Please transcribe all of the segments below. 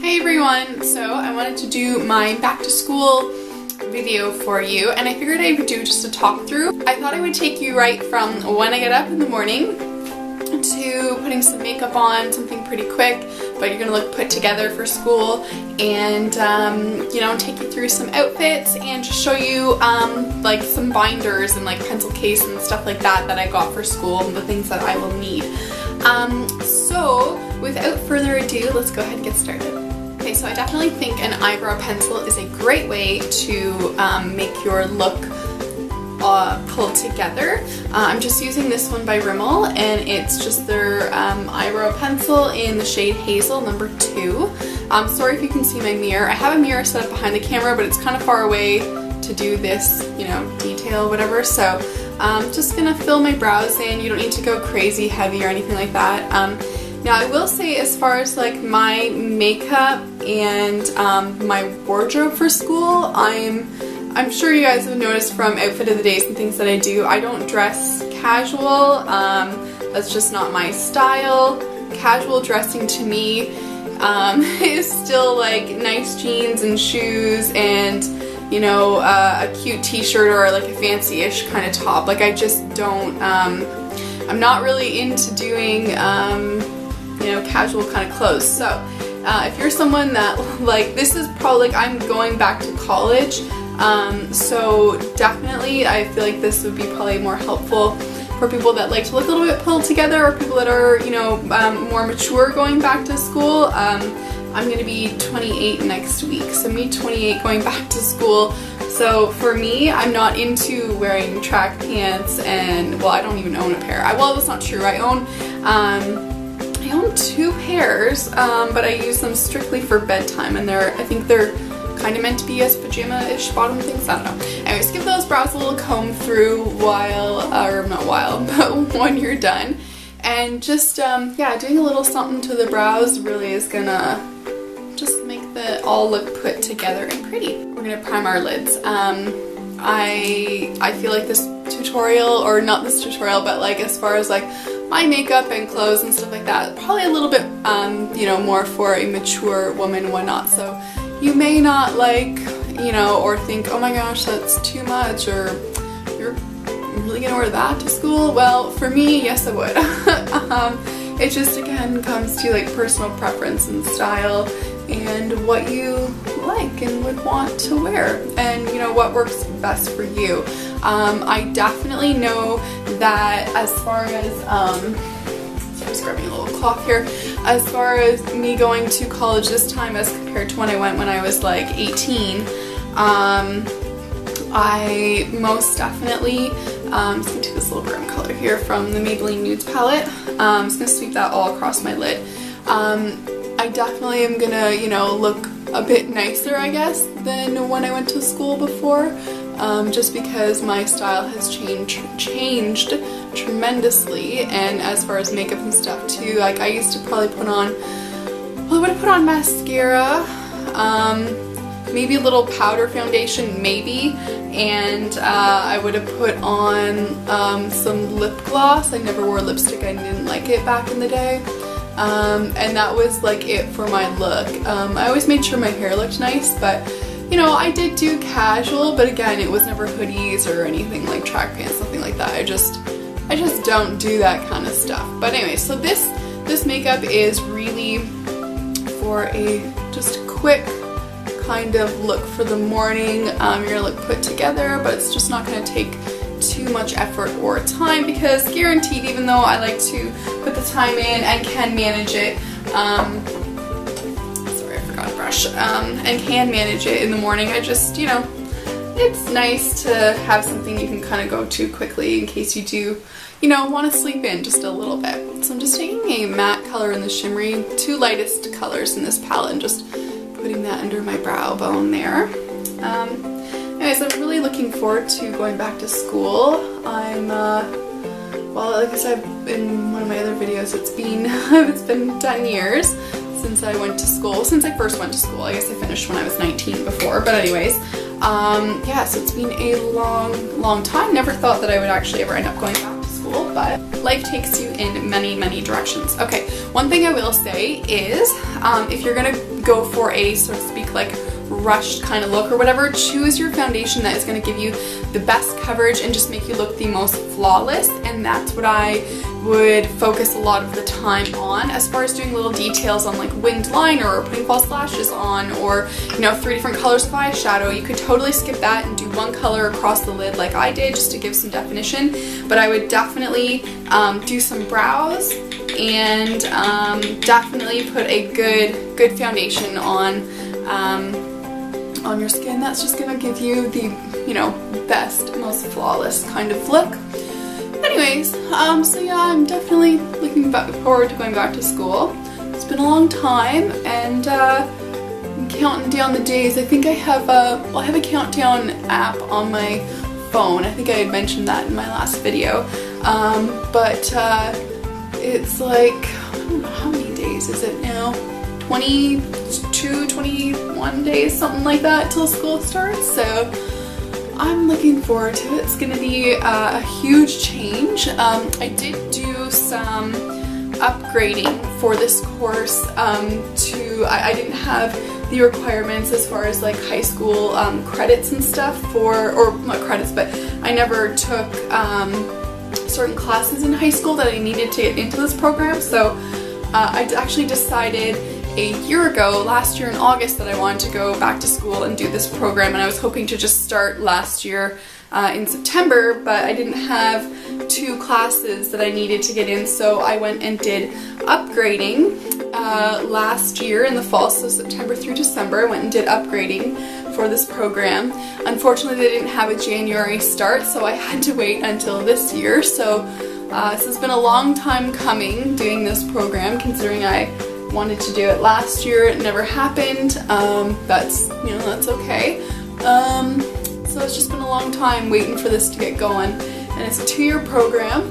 Hey everyone! So I wanted to do my back to school video for you, and I figured I would do just a talk through. I thought I would take you right from when I get up in the morning to putting some makeup on, something pretty quick, but you're gonna look put together for school, and you know, take you through some outfits and just show you like some binders and like pencil case and stuff like that that I got for school and the things that I will need. So without further ado, let's go ahead and get started. Okay, so I definitely think an eyebrow pencil is a great way to make your look pulled together. I'm just using this one by Rimmel, and it's just their eyebrow pencil in the shade Hazel number 2. Sorry if you can see my mirror. I have a mirror set up behind the camera, but it's kind of far away to do this, you know, detail, whatever. So I'm just gonna fill my brows in. You don't need to go crazy heavy or anything like that. Now I will say, as far as like my makeup and my wardrobe for school, I'm sure you guys have noticed from outfit of the days and things that I do, I don't dress casual. That's just not my style. Casual dressing to me is still like nice jeans and shoes and, you know, a cute t-shirt or like a fancy-ish kind of top. Like I just don't, I'm not really into doing you know, casual kind of clothes. So if you're someone that, like, this is probably, like, I'm going back to college, so definitely I feel like this would be probably more helpful for people that like to look a little bit pulled together, or people that are, you know, more mature going back to school. I'm gonna be 28 next week, so me 28 going back to school. So for me, I'm not into wearing track pants, and well, I don't even own a pair. Well, that's not true. I own 2 pairs, but I use them strictly for bedtime, and I think they're kind of meant to be as pajama-ish bottom things. I don't know. Anyways, give those brows a little comb through or not while, but when you're done. And just, yeah, doing a little something to the brows really is gonna just make the all look put together and pretty. We're gonna prime our lids. I feel like this tutorial, or not this tutorial, but like as far as like my makeup and clothes and stuff like that, probably a little bit, you know, more for a mature woman and whatnot. So you may not like, you know, or think, oh my gosh, that's too much, or you're really gonna wear that to school? Well, for me, yes, I would. It just, again, comes to like personal preference and style and what you like and would want to wear, and you know, what works best for you. I definitely know that as far as, so I'm just grabbing a little cloth here, as far as me going to college this time as compared to when I went when I was like 18, I most definitely, I'm just going to take this little brown color here from the Maybelline Nudes palette. I'm just going to sweep that all across my lid. I definitely am gonna, you know, look a bit nicer, I guess, than when I went to school before, just because my style has changed tremendously. And as far as makeup and stuff too, like I used to probably put on, well, I would have put on mascara, maybe a little powder foundation, maybe, and I would have put on some lip gloss. I never wore lipstick, I didn't like it back in the day. And that was like it for my look. I always made sure my hair looked nice, but you know, I did do casual, but again, it was never hoodies or anything like track pants, something like that. I just don't do that kind of stuff. But anyway, so this makeup is really for a just quick kind of look for the morning. You're gonna look put together, but it's just not gonna take too much effort or time, because guaranteed, even though I like to put the time in and can manage it, sorry, I forgot to brush, and can manage it in the morning, I just, you know, it's nice to have something you can kind of go to quickly in case you do, you know, want to sleep in just a little bit. So I'm just taking a matte color in the shimmery, 2 lightest colors in this palette, and just putting that under my brow bone there. Anyways, I'm really looking forward to going back to school. I'm, well, like I said in one of my other videos, it's been 10 years since I went to school, since I first went to school. I guess I finished when I was 19 before, but anyways, yeah, so it's been a long time. Never thought that I would actually ever end up going back to school, but life takes you in many directions. Okay, one thing I will say is, if you're gonna go for a, so to speak, like rushed kind of look or whatever, choose your foundation that is going to give you the best coverage and just make you look the most flawless. And that's what I would focus a lot of the time on. As far as doing little details on like winged liner or putting false lashes on, or, you know, 3 different colors of eyeshadow, you could totally skip that and do one color across the lid like I did, just to give some definition. But I would definitely do some brows and definitely put a good foundation on your skin. That's just gonna give you the, you know, best, most flawless kind of look. Anyways, so yeah, I'm definitely looking forward to going back to school. It's been a long time, and I'm counting down the days. I think I have I have a countdown app on my phone. I think I had mentioned that in my last video. But it's like, I don't know how many days is it now? 22, 21 days, something like that, till school starts. So I'm looking forward to it. It's going to be a huge change. I did do some upgrading for this course. I didn't have the requirements as far as like high school credits and stuff or not credits, but I never took certain classes in high school that I needed to get into this program. So I actually decided a year ago, last year in August, that I wanted to go back to school and do this program, and I was hoping to just start last year in September, but I didn't have 2 classes that I needed to get in, so I went and did upgrading last year in the fall, so September through December. I went and did upgrading for this program. Unfortunately, they didn't have a January start, so I had to wait until this year. So this has been a long time coming, doing this program, considering I wanted to do it last year. It never happened. That's, you know, that's okay. So it's just been a long time waiting for this to get going, and it's a 2-year program.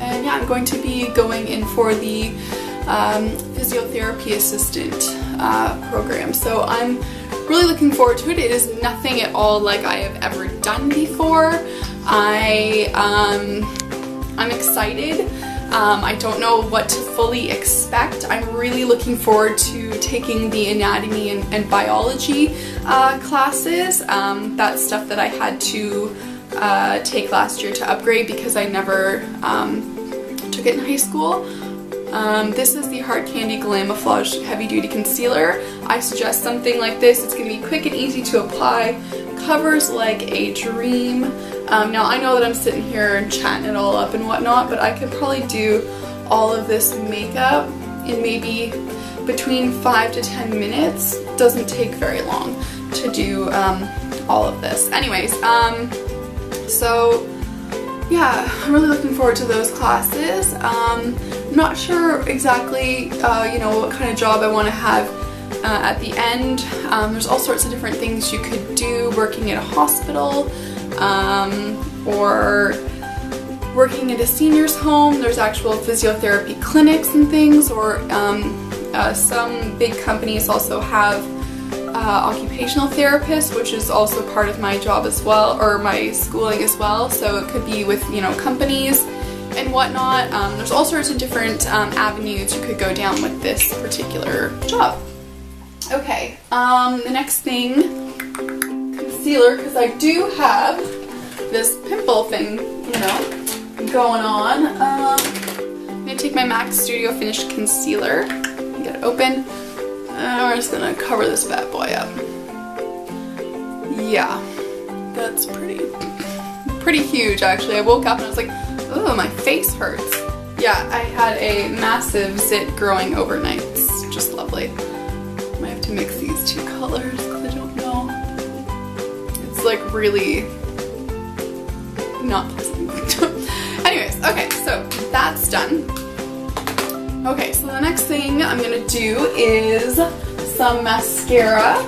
And yeah, I'm going to be going in for the physiotherapy assistant program. So I'm really looking forward to it. It is nothing at all like I have ever done before. I'm excited. I don't know what to fully expect. I'm really looking forward to taking the anatomy and biology classes. That's stuff that I had to take last year to upgrade because I never took it in high school. This is the Hard Candy Glamouflage Heavy Duty Concealer. I suggest something like this. It's going to be quick and easy to apply. Covers like a dream. Now I know that I'm sitting here and chatting it all up and whatnot, but I could probably do all of this makeup in maybe between 5 to 10 minutes. Doesn't take very long to do all of this. Anyways, so yeah, I'm really looking forward to those classes. I'm not sure exactly, you know, what kind of job I want to have at the end. There's all sorts of different things you could do, working at a hospital, or working at a senior's home. There's actual physiotherapy clinics and things, or some big companies also have occupational therapists, which is also part of my job as well, or my schooling as well. So it could be with, you know, companies and whatnot. There's all sorts of different avenues you could go down with this particular job. Okay, the next thing, concealer, because I do have this pimple thing, you know, going on. I'm going to take my MAC Studio Finish Concealer, get it open, and we're just going to cover this bad boy up. Yeah, that's pretty huge actually. I woke up and I was like, oh, my face hurts. Yeah, I had a massive zit growing overnight. It's just lovely. I might have to mix these 2 colors because I don't know. It's like really not pleasant. Anyways, okay, so that's done. Okay, so the next thing I'm gonna do is some mascara.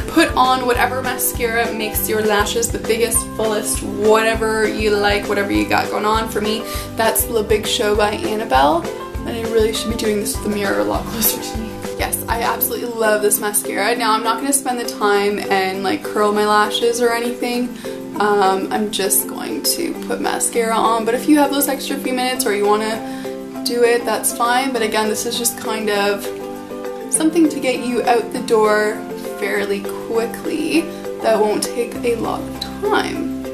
Put on whatever mascara makes your lashes the biggest, fullest, whatever you like, whatever you got going on. For me, that's The Big Show by Annabelle, and I really should be doing this with the mirror a lot closer to me. Yes, I absolutely love this mascara. Now, I'm not going to spend the time and like curl my lashes or anything. I'm just going to put mascara on, but if you have those extra few minutes or you want to do it, that's fine. But again, this is just kind of something to get you out the door fairly quickly that won't take a lot of time.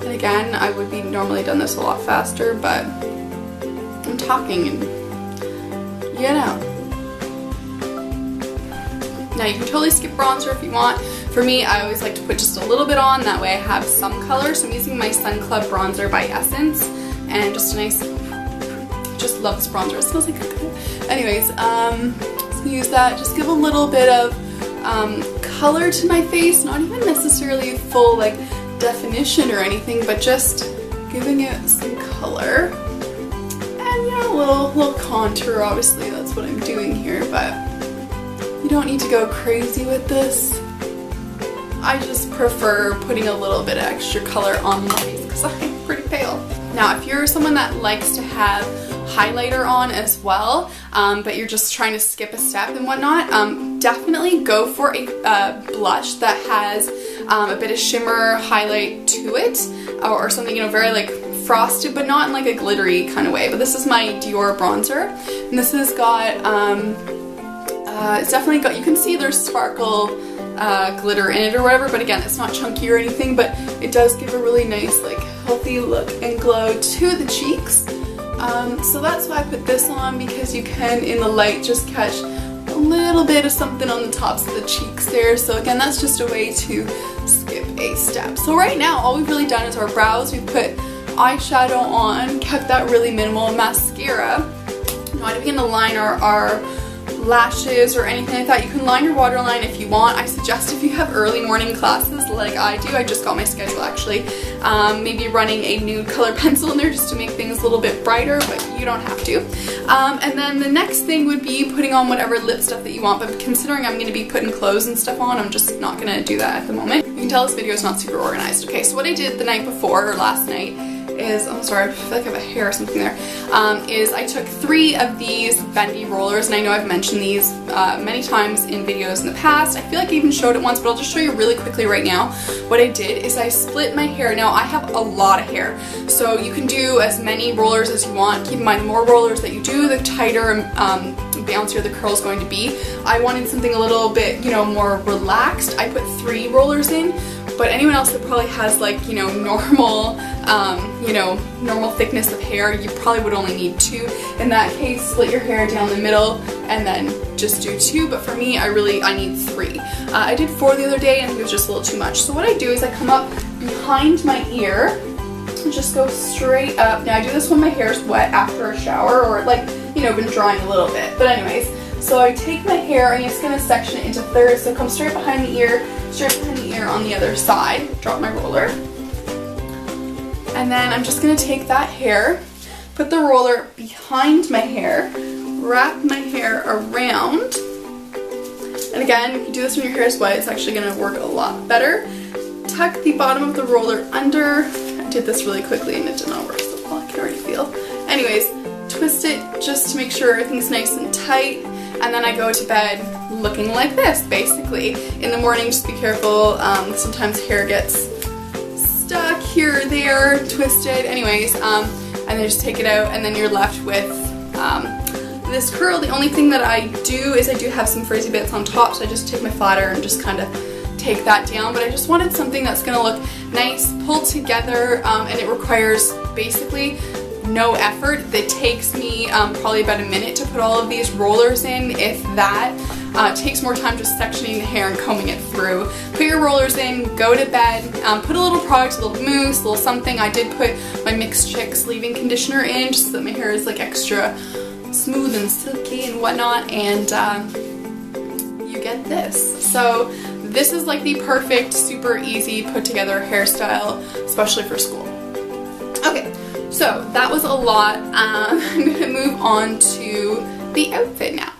And again, I would be normally done this a lot faster, but I'm talking and you know. Now you can totally skip bronzer if you want. For me, I always like to put just a little bit on, that way I have some color. So I'm using my Sun Club bronzer by Essence, and just a nice, just love this bronzer, it smells like coconut. Anyways, so use that, just give a little bit of color to my face, not even necessarily full like definition or anything, but just giving it some color. And you know, a little contour, obviously that's what I'm doing here, but you don't need to go crazy with this. I just prefer putting a little bit of extra color on my face because I'm pretty pale. Now, if you're someone that likes to have highlighter on as well, but you're just trying to skip a step and whatnot, definitely go for a blush that has a bit of shimmer highlight to it, or something, you know, very like frosted, but not in like a glittery kind of way. But this is my Dior bronzer, and this has got, it's definitely got, you can see there's sparkle glitter in it or whatever, but again, it's not chunky or anything, but it does give a really nice like healthy look and glow to the cheeks. So that's why I put this on, because you can in the light just catch a little bit of something on the tops of the cheeks there. So again, that's just a way to skip a step. So right now all we've really done is our brows. We've put eyeshadow on, kept that really minimal, mascara. Not even gonna line our lashes or anything like that. You can line your waterline if you want. I suggest if you have early morning classes like I do, I just got my schedule actually, maybe running a nude color pencil in there just to make things a little bit brighter, but you don't have to. And then the next thing would be putting on whatever lip stuff that you want, but considering I'm going to be putting clothes and stuff on, I'm just not going to do that at the moment. You can tell this video is not super organized. Okay, so what I did the night before, or last night, is, I'm sorry, I feel like I have a hair or something there, is I took 3 of these bendy rollers, and I know I've mentioned these many times in videos in the past. I feel like I even showed it once, but I'll just show you really quickly right now. What I did is I split my hair. Now I have a lot of hair, so you can do as many rollers as you want. Keep in mind, the more rollers that you do, the tighter and bouncier the curl is going to be. I wanted something a little bit, you know, more relaxed. I put 3 rollers in, but anyone else that probably has like, you know, normal thickness of hair, you probably would only need 2. In that case, split your hair down the middle and then just do 2, but for me, I need 3. I did 4 the other day and it was just a little too much. So what I do is I come up behind my ear and just go straight up. Now I do this when my hair is wet after a shower, or like, you know, been drying a little bit, but anyways. So I take my hair and I'm just going to section it into thirds, so come straight behind the ear, straight behind the ear on the other side, drop my roller. And then I'm just going to take that hair, put the roller behind my hair, wrap my hair around, and again, if you do this when your hair is wet, it's actually going to work a lot better. Tuck the bottom of the roller under. I did this really quickly and it did not work so well, I can already feel. Anyways, twist it just to make sure everything's nice and tight, and then I go to bed looking like this, basically. In the morning, just be careful, sometimes hair gets stuck here or there, twisted, anyways, and then just take it out, and then you're left with this curl. The only thing that I do is I do have some frizzy bits on top, so I just take my flat iron and just kind of take that down, but I just wanted something that's going to look nice, pulled together, and it requires basically no effort. It takes me probably about a minute to put all of these rollers in, if that. It takes more time just sectioning the hair and combing it through. Put your rollers in, go to bed, put a little product, a little mousse, a little something. I did put my Mixed Chicks leave-in conditioner in just so that my hair is like extra smooth and silky and whatnot, and you get this. So this is like the perfect, super easy put together hairstyle, especially for school. Okay, so that was a lot. I'm gonna move on to the outfit now.